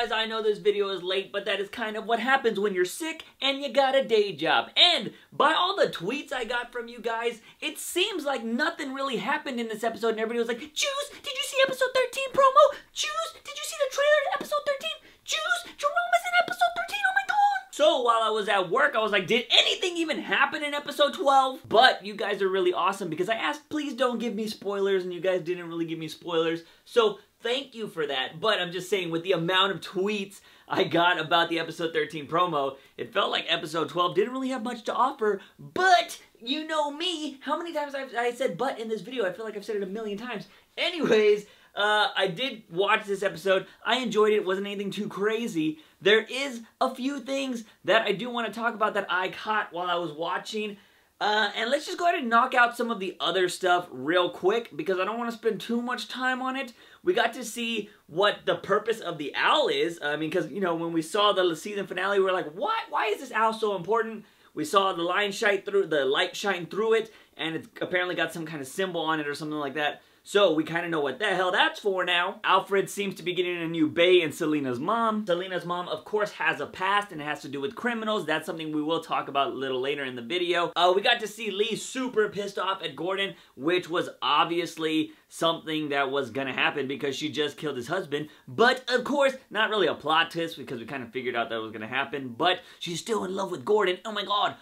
guys, I know this video is late, but that is kind of what happens when you're sick and you got a day job. And by all the tweets I got from you guys, it seems like nothing really happened in this episode, and everybody was like, Juice, did you see episode 13 promo? Juice, did you see the trailer to episode 13? Juice, Jerome is in episode 13, oh my god! So while I was at work, I was like, did anything even happen in episode 12? But you guys are really awesome because I asked, please don't give me spoilers, and you guys didn't really give me spoilers. So thank you for that. But I'm just saying, with the amount of tweets I got about the episode 13 promo, it felt like episode 12 didn't really have much to offer. But you know me, how many times I said but in this video? I feel like I've said it a million times. Anyways, I did watch this episode. I enjoyed it. It wasn't anything too crazy. There is a few things that I do want to talk about that I caught while I was watching. And let's just go ahead and knock out some of the other stuff real quick because I don't want to spend too much time on it. We got to see what the purpose of the owl is. I mean, because, you know, when we saw the season finale, we were like, what? Why is this owl so important? We saw the light shine through it, and it's apparently got some kind of symbol on it or something like that. So we kind of know what the hell that's for now. Alfred seems to be getting a new bae in Selina's mom. Selina's mom, of course, has a past and it has to do with criminals. That's something we will talk about a little later in the video. We got to see Lee super pissed off at Gordon, which was obviously something that was gonna happen because she just killed his husband. But, of course, not really a plot twist because we kind of figured out that was gonna happen. But she's still in love with Gordon. Oh my god.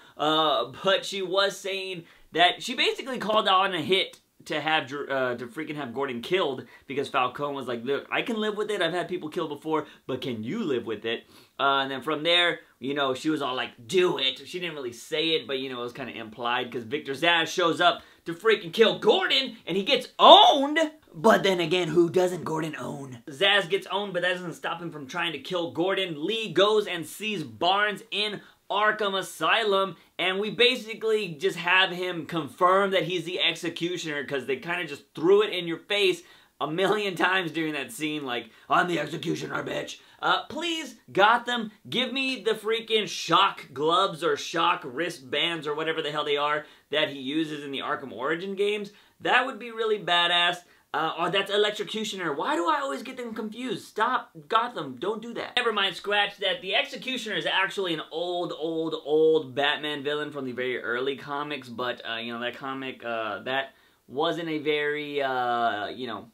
But she was saying that she basically called on a hit to freaking have Gordon killed because Falcone was like, look, I can live with it. I've had people killed before, but can you live with it? And then from there, you know, she was all like, do it. She didn't really say it, but, you know, it was kind of implied because Victor Zsasz shows up to freaking kill Gordon and he gets owned. But then again, who doesn't Gordon own? Zsasz gets owned, but that doesn't stop him from trying to kill Gordon. Lee goes and sees Barnes in Arkham Asylum, and we basically just have him confirm that he's the executioner because they kind of just threw it in your face a million times during that scene, like, I'm the executioner, bitch. Please, Gotham, give me the freaking shock gloves or shock wristbands or whatever the hell they are that he uses in the Arkham Origin games. That would be really badass. Oh, that's Electrocutioner. Why do I always get them confused? Stop, Gotham, don't do that. Never mind, scratch that. The Executioner is actually an old Batman villain from the very early comics, but, you know, that comic, that wasn't a very, you know,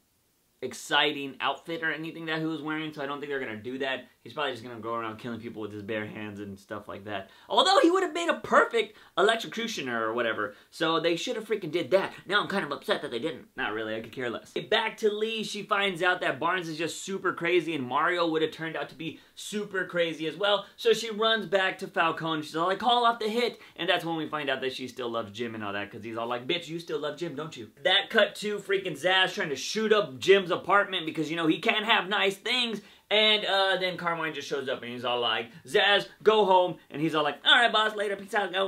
exciting outfit or anything that he was wearing, so I don't think they're gonna do that. He's probably just gonna go around killing people with his bare hands and stuff like that. Although he would have made a perfect Electrocutioner or whatever, so they should have freaking did that. Now I'm kind of upset that they didn't. Not really, I could care less. Back to Lee, she finds out that Barnes is just super crazy and Mario would have turned out to be super crazy as well, so she runs back to Falcone. She's all like, call off the hit, and that's when we find out that she still loves Jim and all that, because he's all like, bitch, you still love Jim, don't you? That cut to freaking Zsasz trying to shoot up Jim's apartment because, you know, he can't have nice things. And then Carmine just shows up and he's all like, Zsasz, go home. And he's all like, alright boss, later, peace out, go,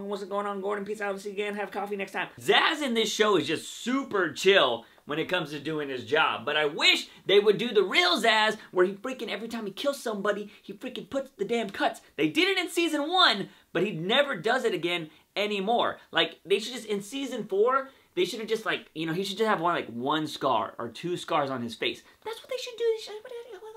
what's going on, Gordon, peace out, see you again, have coffee next time. Zsasz in this show is just super chill when it comes to doing his job. But I wish they would do the real Zsasz where he freaking, every time he kills somebody, he freaking puts the damn cuts. They did it in season 1, but he never does it again anymore. Like, they should just, in season 4, they should have just, like, you know, he should just have one scar or 2 scars on his face. That's what they should do.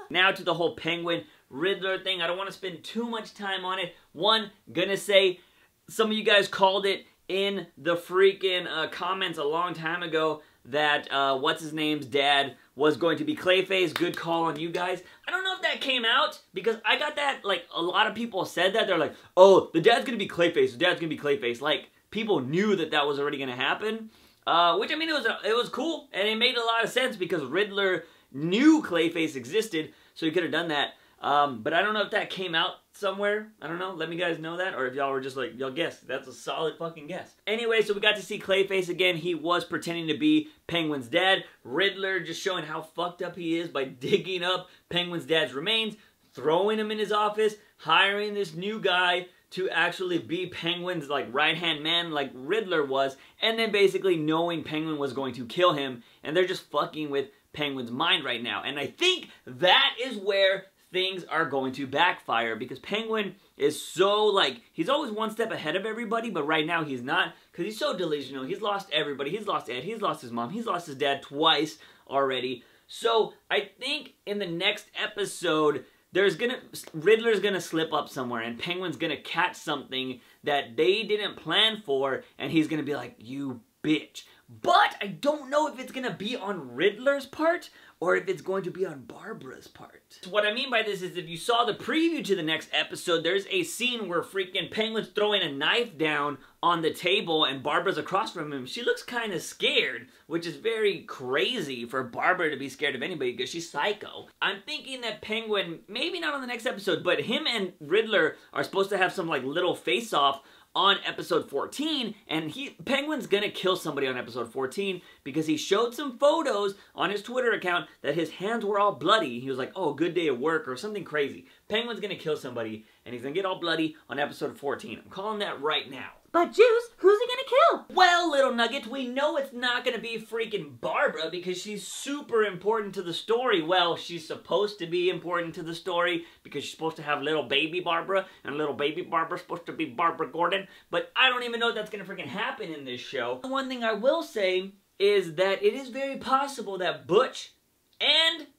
Now to the whole Penguin Riddler thing. I don't want to spend too much time on it. One, gonna say, some of you guys called it in the freaking comments a long time ago that what's-his-name's dad was going to be Clayface. Good call on you guys. I don't know if that came out because I got that, like, a lot of people said that. They're like, oh, the dad's gonna be Clayface. The dad's gonna be Clayface. Like, people knew that that was already gonna happen. Which, I mean, it was cool, and it made a lot of sense because Riddler knew Clayface existed, so he could have done that. But I don't know if that came out somewhere. I don't know. Let me guys know that, or if y'all were just like, y'all guess. That's a solid fucking guess. Anyway, so we got to see Clayface again. He was pretending to be Penguin's dad. Riddler just showing how fucked up he is by digging up Penguin's dad's remains, throwing him in his office, hiring this new guy to actually be Penguin's, like, right-hand man like Riddler was, and then basically knowing Penguin was going to kill him, and they're just fucking with Penguin's mind right now. And I think that is where things are going to backfire, because Penguin is so, like, he's always one step ahead of everybody, but right now he's not, because he's so delusional. He's lost everybody. He's lost Ed. He's lost his mom. He's lost his dad twice already. So I think in the next episode, Riddler's gonna slip up somewhere, and Penguin's gonna catch something that they didn't plan for, and he's gonna be like, you bitch. But I don't know if it's gonna be on Riddler's part, or if it's going to be on Barbara's part. So what I mean by this is, if you saw the preview to the next episode, there's a scene where freaking Penguin's throwing a knife down on the table and Barbara's across from him. She looks kind of scared, which is very crazy for Barbara to be scared of anybody because she's psycho. I'm thinking that Penguin, maybe not on the next episode, but him and Riddler are supposed to have some like little face-off on episode 14, and Penguin's gonna kill somebody on episode 14 because he showed some photos on his Twitter account that his hands were all bloody. He was like, oh, good day at work or something crazy. Penguin's gonna kill somebody, and he's gonna get all bloody on episode 14. I'm calling that right now. But Juice, who's he gonna kill? Well, little nugget, we know it's not gonna be freaking Barbara because she's super important to the story. Well, she's supposed to be important to the story because she's supposed to have little baby Barbara, and little baby Barbara's supposed to be Barbara Gordon. But I don't even know if that's gonna freaking happen in this show. One thing I will say is that it is very possible that Butch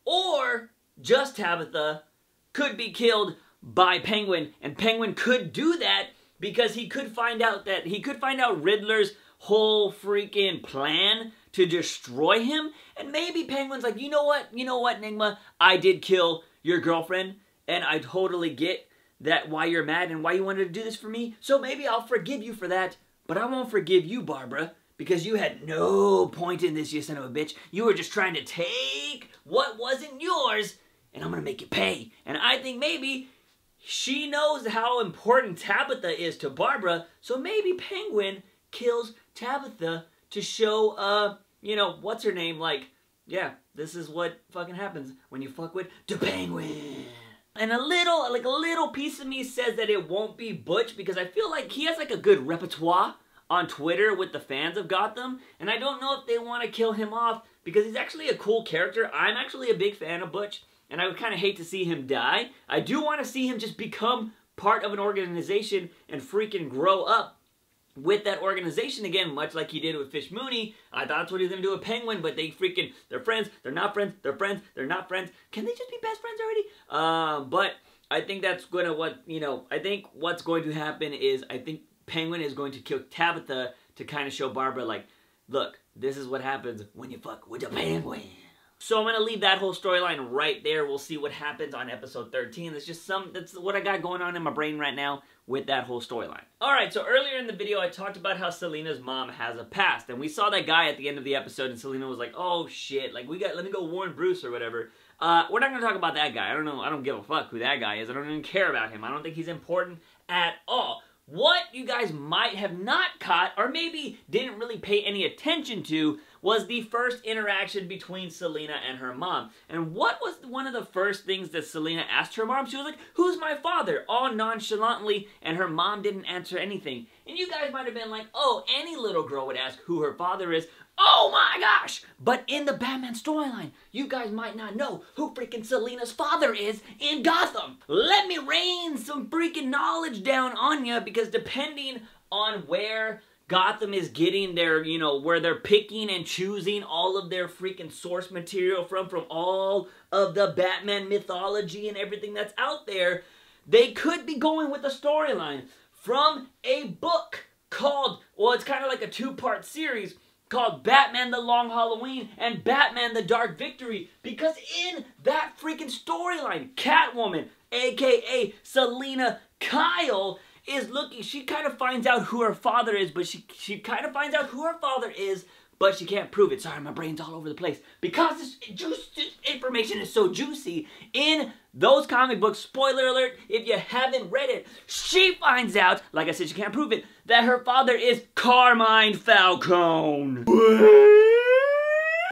or just Tabitha could be killed by Penguin, and Penguin could do that because he could find out Riddler's whole freaking plan to destroy him, and maybe Penguin's like, you know what, Enigma, I did kill your girlfriend, and I totally get that why you're mad and why you wanted to do this for me, so maybe I'll forgive you for that, but I won't forgive you, Barbara, because you had no point in this, you son of a bitch. You were just trying to take what wasn't yours, and I'm gonna make you pay. And I think maybe she knows how important Tabitha is to Barbara, so maybe Penguin kills Tabitha to show, you know, what's her name, like, yeah, this is what fucking happens when you fuck with the Penguin. And a little piece of me says that it won't be Butch because I feel like he has like a good repertoire on Twitter with the fans of Gotham, and I don't know if they want to kill him off because he's actually a cool character. I'm actually a big fan of Butch, and I would kind of hate to see him die. I do want to see him just become part of an organization and freaking grow up with that organization again, much like he did with Fish Mooney. I thought that's what he was going to do with Penguin, but they're friends, they're not friends, they're friends, they're not friends. Can they just be best friends already? But I think that's going to, I think what's going to happen is I think Penguin is going to kill Tabitha to kind of show Barbara, like, look, this is what happens when you fuck with a Penguin. So I'm going to leave that whole storyline right there. We'll see what happens on episode 13. That's what I got going on in my brain right now with that whole storyline. Alright, so earlier in the video I talked about how Selina's mom has a past. And we saw that guy at the end of the episode and Selina was like, oh shit, like let me go warn Bruce or whatever. We're not going to talk about that guy. I don't know. I don't give a fuck who that guy is. I don't even care about him. I don't think he's important at all. What you guys might have not caught, or maybe didn't really pay any attention to, was the first interaction between Selina and her mom. And what was one of the first things that Selina asked her mom? She was like, who's my father? All nonchalantly, and her mom didn't answer anything. And you guys might have been like, oh, any little girl would ask who her father is. Oh my gosh! But in the Batman storyline, you guys might not know who freaking Selina's father is in Gotham. Let me rain some freaking knowledge down on you, because depending on where Gotham is getting their, where they're picking and choosing all of their freaking source material from all of the Batman mythology and everything that's out there, they could be going with a storyline from a book called, well, it's kind of like a two-part series called Batman the Long Halloween and Batman the Dark Victory, because in that freaking storyline, Catwoman, aka Selina Kyle, is looking, she kind of finds out who her father is, but she kind of finds out who her father is, but she can't prove it. Sorry, my brain's all over the place. Because this information is so juicy, in those comic books, spoiler alert, if you haven't read it, she finds out, like I said, she can't prove it, that her father is Carmine Falcone.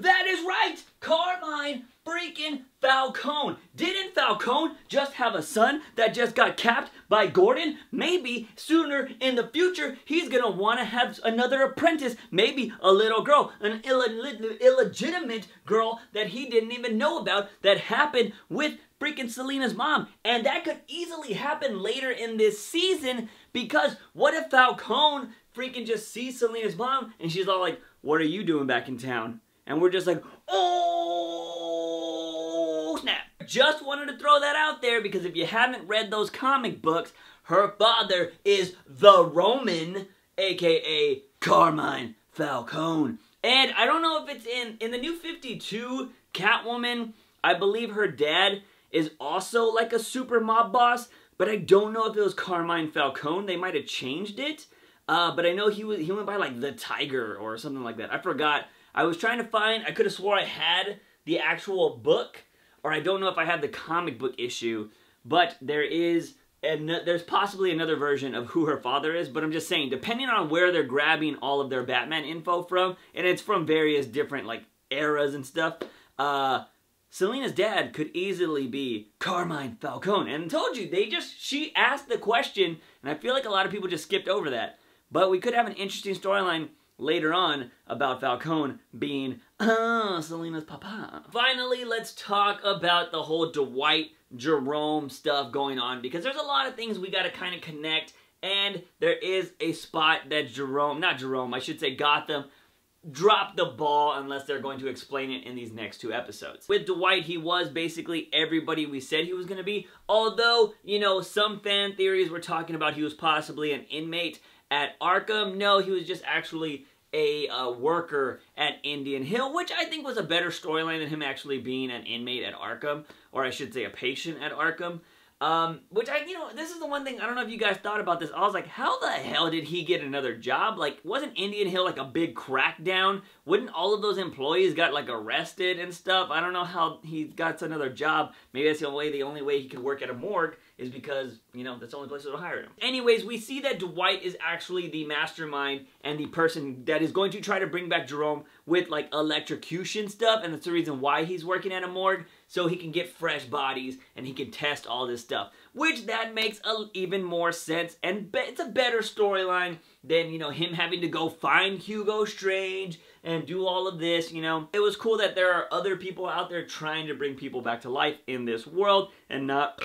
That is right! Carmine freaking Falcone. Didn't Falcone just have a son that just got capped by Gordon? Maybe sooner in the future he's gonna want to have another apprentice, maybe a little girl, an illegitimate girl that he didn't even know about, that happened with freaking Selina's mom. And that could easily happen later in this season, because what if Falcone freaking just sees Selina's mom and she's all like, what are you doing back in town? And we're just like, oh snap. just wanted to throw that out there because if you haven't read those comic books, her father is the Roman, aka Carmine Falcone. And I don't know if it's in the New 52 Catwoman, I believe her dad is also like a super mob boss, but I don't know if it was Carmine Falcone. They might have changed it. But I know he went by like the Tiger or something like that. I forgot. I was trying to find, I could have swore I had the actual book, or I don't know if I have the comic book issue, but there's possibly another version of who her father is, but I'm just saying, depending on where they're grabbing all of their Batman info from, and it's from various different like eras and stuff, Selina's dad could easily be Carmine Falcone. And I told you, she asked the question, and I feel like a lot of people just skipped over that. But we could have an interesting storyline later on about Falcone being, Selina's papa. Finally, let's talk about the whole Dwight Jerome stuff going on, because there's a lot of things we gotta kind of connect, and there is a spot that Gotham drop the ball unless they're going to explain it in these next 2 episodes. With Dwight, he was basically everybody we said he was going to be, although, you know, some fan theories were talking about he was possibly an inmate at Arkham. No, he was just actually a worker at Indian Hill, which I think was a better storyline than him actually being an inmate at Arkham, or I should say a patient at Arkham. Which this is the one thing, I don't know if you guys thought about this. I was like, how the hell did he get another job? Like, wasn't Indian Hill like a big crackdown? Wouldn't all of those employees got like arrested and stuff? I don't know how he got another job. Maybe that's the only way he could work at a morgue is because, you know, that's the only place that'll hire him. Anyways, we see that Dwight is actually the mastermind and the person that is going to try to bring back Jerome with like electrocution stuff, and that's the reason why he's working at a morgue, so he can get fresh bodies and he can test all this stuff, which that makes even more sense, and it's a better storyline than, you know, him having to go find Hugo Strange and do all of this, you know. It was cool that there are other people out there trying to bring people back to life in this world and not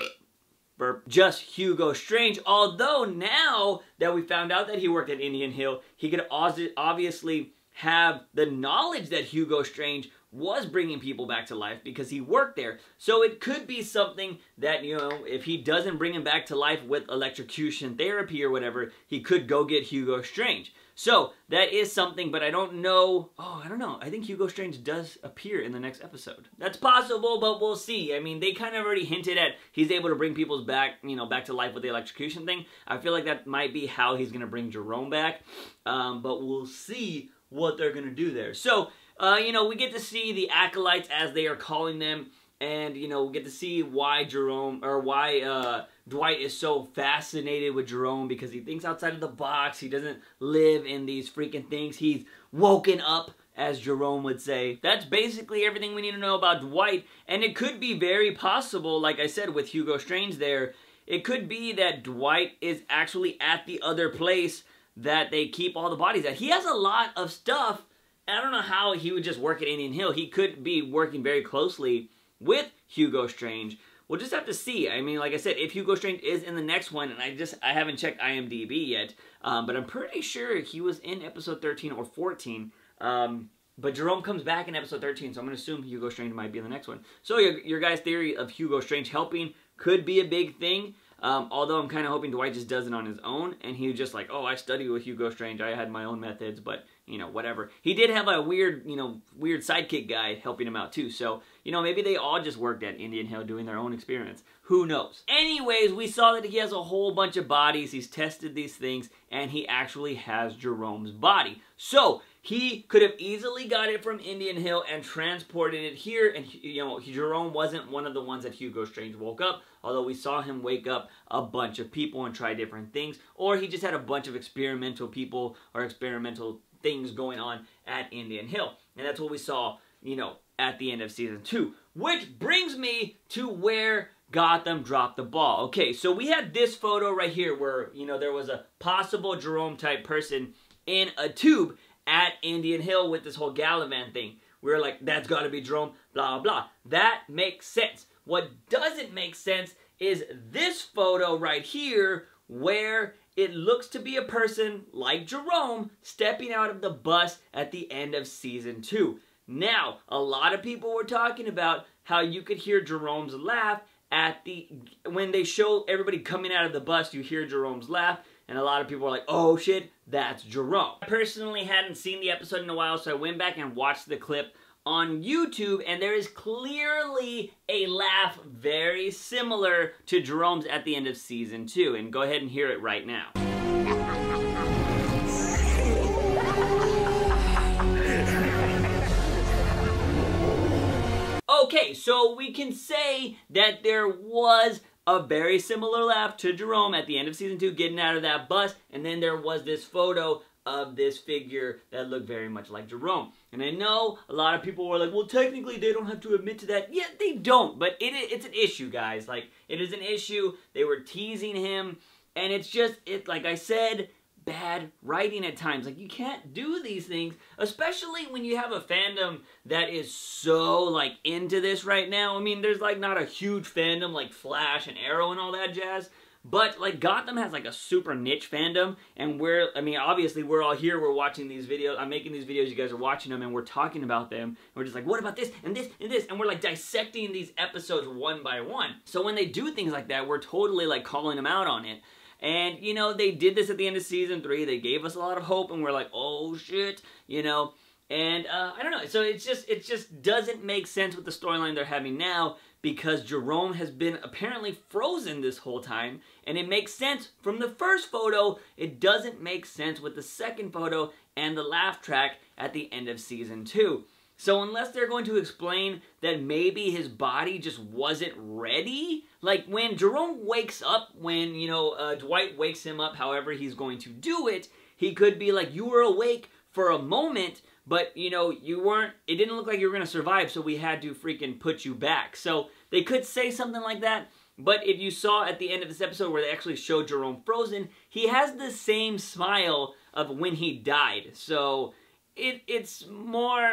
just Hugo Strange, although now that we found out that he worked at Indian Hill, he could obviously have the knowledge that Hugo Strange was bringing people back to life because he worked there. So it could be something that, you know, if he doesn't bring him back to life with electrocution therapy or whatever, he could go get Hugo Strange. So that is something, but I don't know. Oh, I don't know. I think Hugo Strange does appear in the next episode. That's possible, but we'll see. I mean, they kind of already hinted at he's able to bring people back to life with the electrocution thing. I feel like that might be how he's going to bring Jerome back, but we'll see what they're going to do there. So, you know, we get to see the acolytes, as they are calling them, and, you know, we get to see why Dwight is so fascinated with Jerome, because he thinks outside of the box. He doesn't live in these freaking things. He's woken up, as Jerome would say. That's basically everything we need to know about Dwight, and it could be very possible, like I said, with Hugo Strange there, it could be that Dwight is actually at the other place that they keep all the bodies at. He has a lot of stuff. I don't know how he would just work at Indian Hill. He could be working very closely with Hugo Strange. We'll just have to see. I mean, like I said, if Hugo Strange is in the next one, and I haven't checked IMDb yet, but I'm pretty sure he was in episode 13 or 14. But Jerome comes back in episode 13, so I'm going to assume Hugo Strange might be in the next one. So your guys' theory of Hugo Strange helping could be a big thing. Although I'm kind of hoping Dwight just does it on his own, and he was just like, oh, I studied with Hugo Strange, I had my own methods, but, you know, whatever. He did have a weird sidekick guy helping him out too, so, you know, maybe they all just worked at Indian Hill doing their own experiments. Who knows? Anyways, we saw that he has a whole bunch of bodies, he's tested these things, and he actually has Jerome's body. So, he could have easily got it from Indian Hill and transported it here, and, you know, Jerome wasn't one of the ones that Hugo Strange woke up, although we saw him wake up a bunch of people and try different things, or he just had a bunch of experimental people or experimental things going on at Indian Hill. And that's what we saw, you know, at the end of Season 2. Which brings me to where Gotham dropped the ball. Okay, so we had this photo right here where, you know, there was a possible Jerome-type person in a tube at Indian Hill with this whole Galavan thing. We were like, that's got to be Jerome, blah, blah. That makes sense. What doesn't make sense is this photo right here where it looks to be a person like Jerome stepping out of the bus at the end of Season 2. Now, a lot of people were talking about how you could hear Jerome's laugh when they show everybody coming out of the bus, you hear Jerome's laugh, and a lot of people are like, oh shit, that's Jerome. I personally hadn't seen the episode in a while, so I went back and watched the clip on YouTube, and there is clearly a laugh very similar to Jerome's at the end of season 2, and go ahead and hear it right now. Okay, so we can say that there was a very similar laugh to Jerome at the end of season 2 getting out of that bus, and then there was this photo of this figure that looked very much like Jerome. And I know a lot of people were like, well, technically they don't have to admit to that. Yeah, they don't, but it's an issue, guys. Like, it is an issue. They were teasing him, and it's just, like I said, bad writing at times. Like, you can't do these things, especially when you have a fandom that is so, like, into this right now. I mean, there's, like, not a huge fandom like Flash and Arrow and all that jazz, but, like, Gotham has, like, a super niche fandom, and obviously, we're all here, we're watching these videos, I'm making these videos, you guys are watching them, and we're talking about them, and we're just like, what about this, and this, and this, and we're, like, dissecting these episodes one by one. So when they do things like that, we're totally, like, calling them out on it. And, you know, they did this at the end of season 3. They gave us a lot of hope, and we're like, oh, shit, you know. And, I don't know. So it just doesn't make sense with the storyline they're having now, because Jerome has been apparently frozen this whole time. And it makes sense from the first photo. It doesn't make sense with the second photo and the laugh track at the end of season 2. So unless they're going to explain that maybe his body just wasn't ready, like when Jerome wakes up, when, you know, Dwight wakes him up, however he's going to do it, he could be like, you were awake for a moment, but, you know, you weren't, it didn't look like you were going to survive, so we had to freaking put you back. So they could say something like that, but if you saw at the end of this episode where they actually showed Jerome frozen, he has the same smile of when he died. So it's more...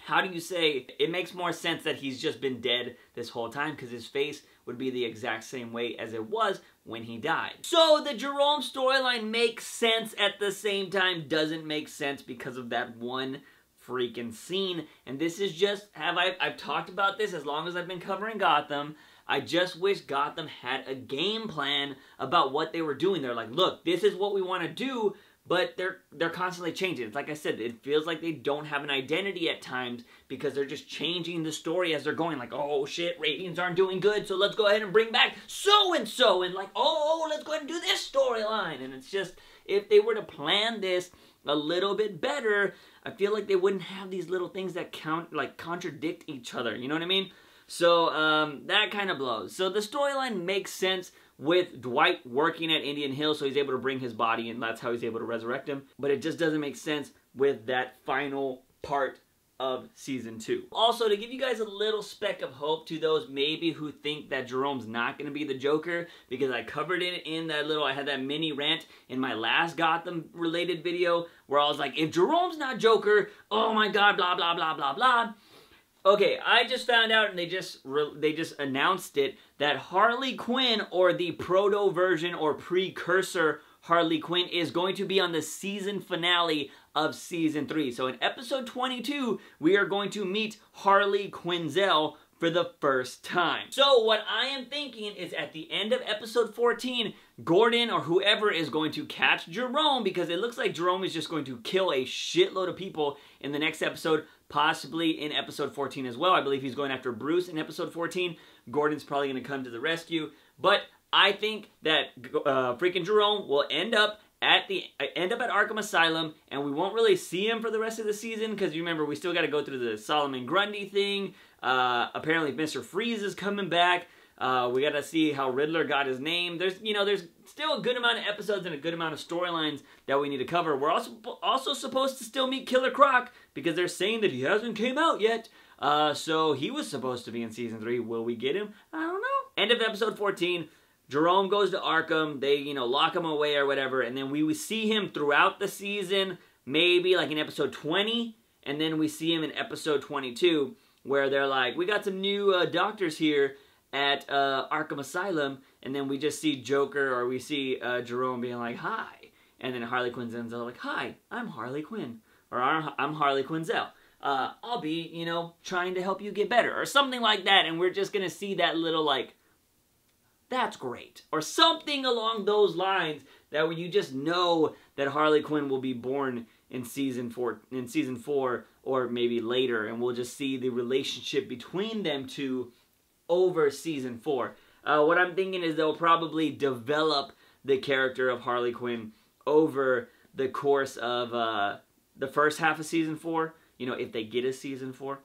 How do you say, it makes more sense that he's just been dead this whole time, because his face would be the exact same way as it was when he died. So the Jerome storyline makes sense, at the same time doesn't make sense because of that one freaking scene. And this is just, I've talked about this as long as I've been covering Gotham. I just wish Gotham had a game plan about what they were doing. They're like, look, this is what we want to do, but they're constantly changing. It's like I said, it feels like they don't have an identity at times because they're just changing the story as they're going. Like, oh shit, ratings aren't doing good, so let's go ahead and bring back so-and-so. And like, oh, let's go ahead and do this storyline. And it's just, if they were to plan this a little bit better, I feel like they wouldn't have these little things that contradict each other. You know what I mean? So that kind of blows. So the storyline makes sense with Dwight working at Indian Hill, so he's able to bring his body, and that's how he's able to resurrect him. But it just doesn't make sense with that final part of season 2. Also, to give you guys a little speck of hope to those maybe who think that Jerome's not going to be the Joker, because I covered it in that little, I had that mini rant in my last Gotham related video, where I was like, if Jerome's not Joker, oh my god, blah, blah, blah, blah, blah. Okay, I just found out, and they just announced it, that Harley Quinn, or the proto version or precursor Harley Quinn, is going to be on the season finale of season 3. So in episode 22, we are going to meet Harley Quinzel for the first time. So what I am thinking is at the end of episode 14, Gordon or whoever is going to catch Jerome, because it looks like Jerome is just going to kill a shitload of people in the next episode, possibly in episode 14 as well. I believe he's going after Bruce in episode 14. Gordon's probably going to come to the rescue. But I think that freaking Jerome will end up at Arkham Asylum, and we won't really see him for the rest of the season, because you remember, we still got to go through the Solomon Grundy thing. Apparently Mr. Freeze is coming back. We got to see how Riddler got his name. There's still a good amount of episodes and a good amount of storylines that we need to cover. We're also supposed to still meet Killer Croc, because they're saying that he hasn't came out yet. So he was supposed to be in season 3. Will we get him? I don't know. End of episode 14. Jerome goes to Arkham. They, lock him away or whatever, and then we see him throughout the season, maybe like in episode 20, and then we see him in episode 22, where they're like, we got some new doctors here at Arkham Asylum, and then we just see Joker, or we see Jerome being like, hi, and then Harley Quinn's like, hi, I'm Harley Quinn, or I'm Harley Quinzel. I'll be, you know, trying to help you get better, or something like that, and we're just gonna see that little, like, that's great, or something along those lines, that when you just know that Harley Quinn will be born in season 4, or maybe later, and we'll just see the relationship between them two over season 4. What I'm thinking is they'll probably develop the character of Harley Quinn over the course of the first half of season 4, you know, if they get a season 4.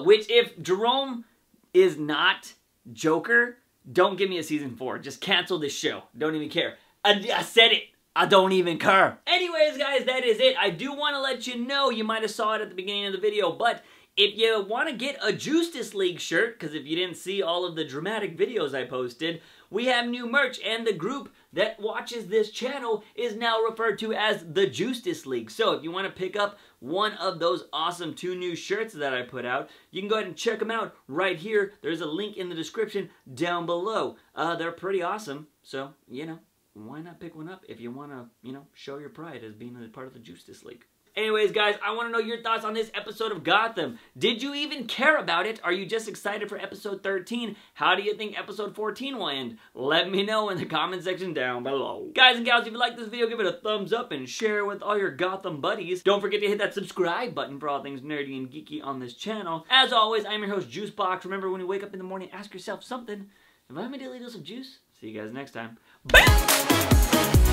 Which, if Jerome is not Joker, don't give me a season 4. Just cancel this show. Don't even care. I said it. I don't even care. Anyways, guys, that is it. I do want to let you know, you might have saw it at the beginning of the video, but if you want to get a Justice League shirt, because if you didn't see all of the dramatic videos I posted, we have new merch, and the group that watches this channel is now referred to as the Justice League. So if you want to pick up one of those awesome 2 new shirts that I put out, you can go ahead and check them out right here. There's a link in the description down below. They're pretty awesome, so, you know, why not pick one up if you want to, you know, show your pride as being a part of the Justice League. Anyways, guys, I want to know your thoughts on this episode of Gotham. Did you even care about it? Are you just excited for episode 13? How do you think episode 14 will end? Let me know in the comment section down below. Guys and gals, if you like this video, give it a thumbs up and share it with all your Gotham buddies. Don't forget to hit that subscribe button for all things nerdy and geeky on this channel. As always, I'm your host, JUICEbox. Remember, when you wake up in the morning, ask yourself something. If I'm a daily dose of juice, see you guys next time. Bye!